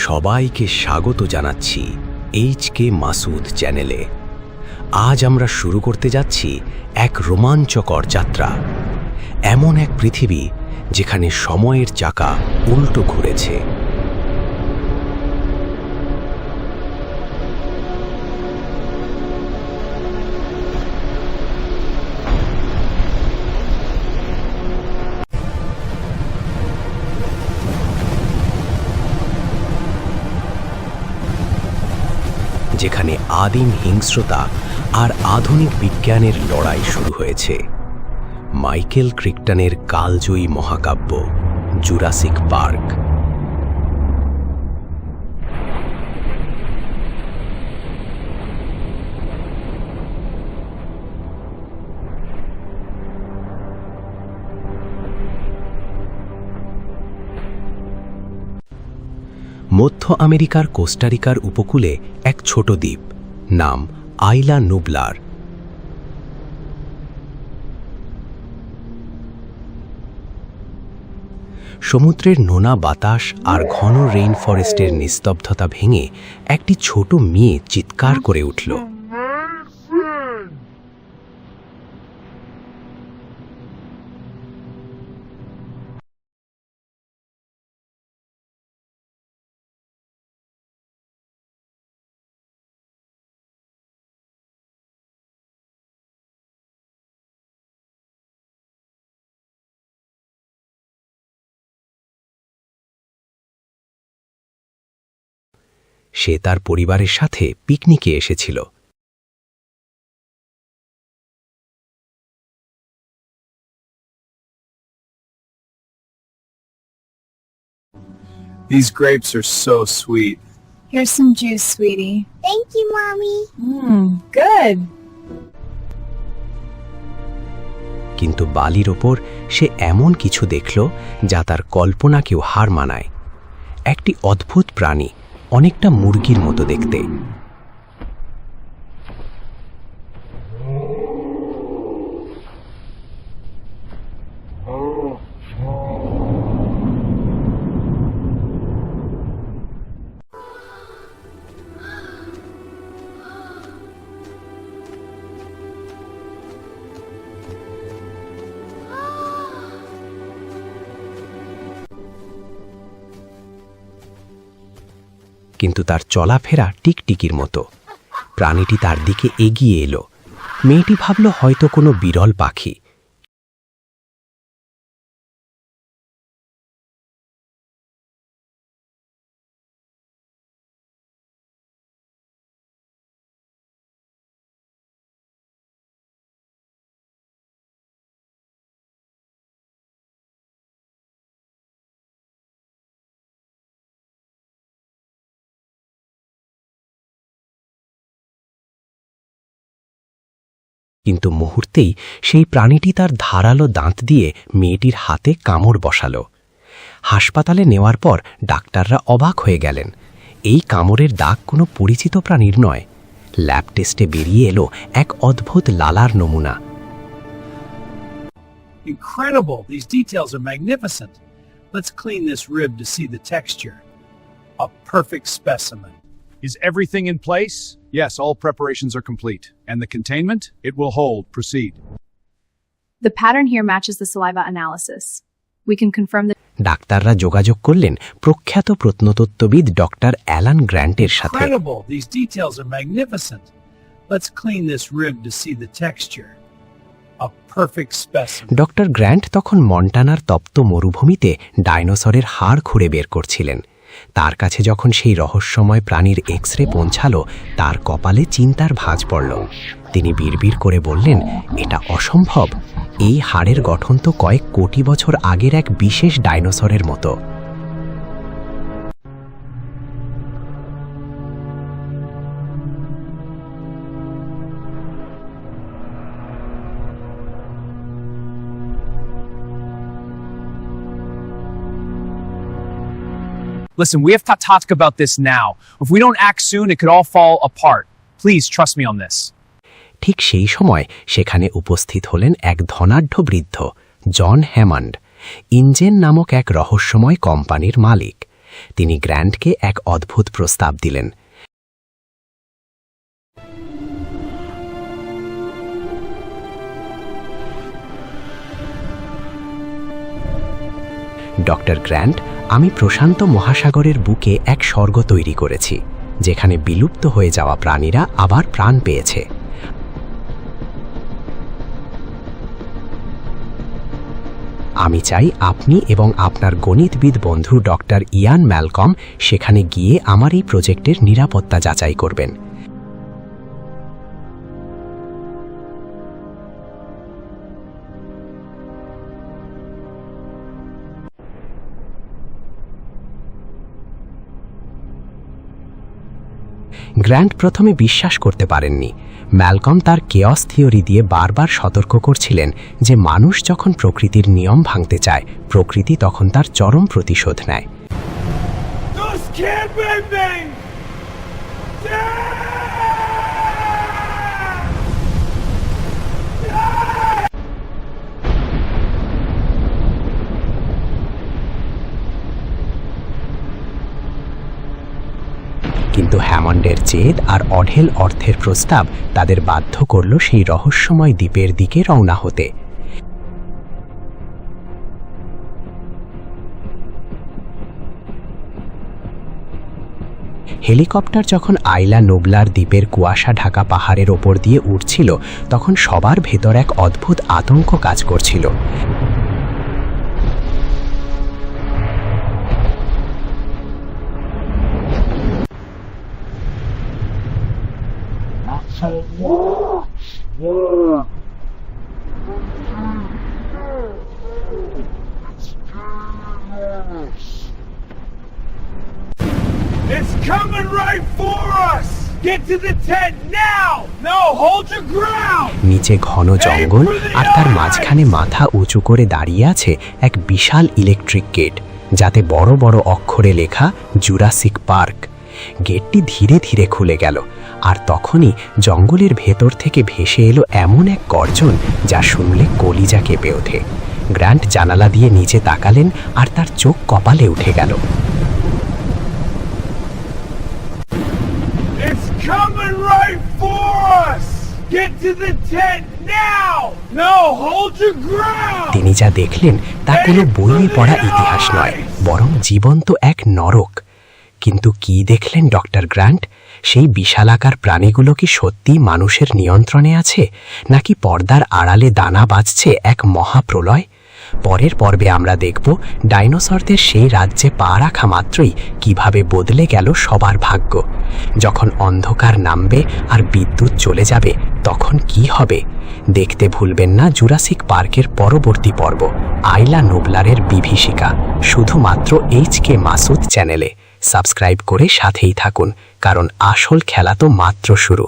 সবাইকে স্বাগত জানাচ্ছি এইচকে মাসুদ চ্যানেলে। আজ আমরা শুরু করতে যাচ্ছি এক রোমাঞ্চকর যাত্রা, এমন এক পৃথিবী যেখানে সময়ের চাকা উল্টো ঘুরেছে। যেখানে আদিম হিংস্রতা আর আধুনিক বিজ্ঞানের লড়াই শুরু হয়েছে। মাইকেল ক্রিকটনের কালজয়ী মহাকাব্য জুরাসিক পার্ক। মধ্য আমেরিকার কোস্টারিকার উপকূলে এক ছোট দ্বীপ, নাম আইলা নুবলার। সমুদ্রের নোনা বাতাস আর ঘন রেইন ফরেস্টের নিস্তব্ধতা ভেঙে একটি ছোট মেয়ে চিৎকার করে উঠল। সে তার পরিবারের সাথে পিকনিকে এসেছিল। These grapes are so sweet. Here's some juice, sweetie. Thank you, Mommy. Good. কিন্তু বালির ওপর সে এমন কিছু দেখল যা তার কল্পনাকেও হার মানায়। একটি অদ্ভুত প্রাণী, অনেকটা মুরগির মতো দেখতে। কিন্তু তার চলাফেরা টিকটিকির মতো। প্রাণীটি তার দিকে এগিয়ে এলো। মেয়েটি ভাবল হয়তো কোনো বিরল পাখি। কিন্তু মুহূর্তেই সেই প্রাণীটি তার ধারালো দাঁত দিয়ে মেয়েটির হাতে কামড় বসাল। হাসপাতালে নেওয়ার পর ডাক্তাররা অবাক হয়ে গেলেন। এই কামড়ের দাগ কোনো পরিচিত প্রাণীর নয়। ল্যাব টেস্টে বেরিয়ে এলো এক অদ্ভুত লালার নমুনা। Incredible! These details are magnificent. Let's clean this rib to see the texture. A perfect specimen. Is everything in place? Yes, all preparations are complete. And the containment? It will hold. Proceed. The pattern here matches the saliva analysis. We can confirm that. ডাক্তাররা যোগাযোগ করলেন প্রখ্যাত প্রত্নতত্ত্ববিদ doctor Alan গ্র্যান্টের সাথে। Incredible! These details are magnificent. Let's clean this rib to see the texture. A perfect specimen. Doctor grant তখন মন্টানার তপ্ত মরুভূমিতে ডাইনোসরের হাড় খুঁড়ে বের করছিলেন। তার কাছে যখন সেই রহস্যময় প্রাণীর এক্স-রে পৌঁছালো, তার কপালে চিন্তার ভাঁজ পড়ল। তিনি বিড়বিড় করে বললেন, এটা অসম্ভব। এই হাড়ের গঠন তো কয়েক কোটি বছর আগের এক বিশেষ ডাইনোসরের মতো। Listen, we have to talk about this now. If we don't act soon, it could all fall apart. Please trust me on this. ঠিক সেই সময় সেখানে উপস্থিত হলেন এক ধনাঢ্য বৃদ্ধ, জন হ্যামন্ড, ইনজেন নামক এক রহস্যময় কোম্পানির মালিক। তিনি গ্র্যান্টকে এক অদ্ভুত প্রস্তাব দিলেন। ডক্টর গ্র্যান্ট, আমি প্রশান্ত মহাসাগরের বুকে এক স্বর্গ তৈরি করেছি, যেখানে বিলুপ্ত হয়ে যাওয়া প্রাণীরা আবার প্রাণ পেয়েছে। আমি চাই আপনি এবং আপনার গণিতবিদ বন্ধু ডক্টর ইয়ান ম্যালকম সেখানে গিয়ে আমার এই প্রজেক্টের নিরাপত্তা যাচাই করবেন। গ্র্যান্ট প্রথমে বিশ্বাস করতে পারেননি। ম্যালকম তার কেয়স থিওরি দিয়ে বারবার সতর্ক করছিলেন যে মানুষ যখন প্রকৃতির নিয়ম ভাঙতে চায়, প্রকৃতি তখন তার চরম প্রতিশোধ নেয়। কিন্তু হ্যামন্ডের জেদ আর অঢেল অর্থের প্রস্তাব তাদের বাধ্য করল সেই রহস্যময় দ্বীপের দিকে রওনা হতে। হেলিকপ্টার যখন আইলা নোবলার দ্বীপের কুয়াশা ঢাকা পাহাড়ের ওপর দিয়ে উড়ছিল, তখন সবার ভেতর এক অদ্ভুত আতঙ্ক কাজ করছিল। It's coming right for us! Get to the tent now! No, hold your ground! নিচে ঘন জঙ্গল আর তার মাঝখানে মাথা উঁচু করে দাঁড়িয়ে আছে এক বিশাল ইলেকট্রিক গেট, যাতে বড় বড় অক্ষরে লেখা জুরাসিক পার্ক। গেটটি ধীরে ধীরে খুলে গেল, আর তখনই জঙ্গলের ভেতর থেকে ভেসে এলো এমন এক গর্জন যা শুনলে কলিজা কেঁপে ওঠে। গ্র্যান্ট জানালা দিয়ে নিচে তাকালেন আর তার চোখ কপালে উঠে গেল। Coming right for us! Get to the tent now! No, hold your ground! তিনি যা দেখলেন তা কোনো বইয়ে পড়া ইতিহাস নয়, বরং জীবন্ত এক নরক। কিন্তু কি দেখলেন ডক্টর গ্র্যান্ট? সেই বিশালাকার প্রাণীগুলো কি সত্যি মানুষের নিয়ন্ত্রণে আছে, নাকি পর্দার আড়ালে দানা বাজছে এক মহাপ্রলয়? পরের পর্বে আমরা দেখব ডাইনোসরদের সেই রাজ্যে পা রাখা মাত্রই কিভাবে বদলে গেল সবার ভাগ্য। যখন অন্ধকার নামবে আর বিদ্যুৎ চলে যাবে, তখন কি হবে? দেখতে ভুলবেন না জুরাসিক পার্কের পরবর্তী পর্ব, আইলা নোবলারের বিভীষিকা, শুধুমাত্র HK মাসুদ চ্যানেলে। সাবস্ক্রাইব করে সাথেই থাকুন, কারণ আসল খেলা তো মাত্র শুরু।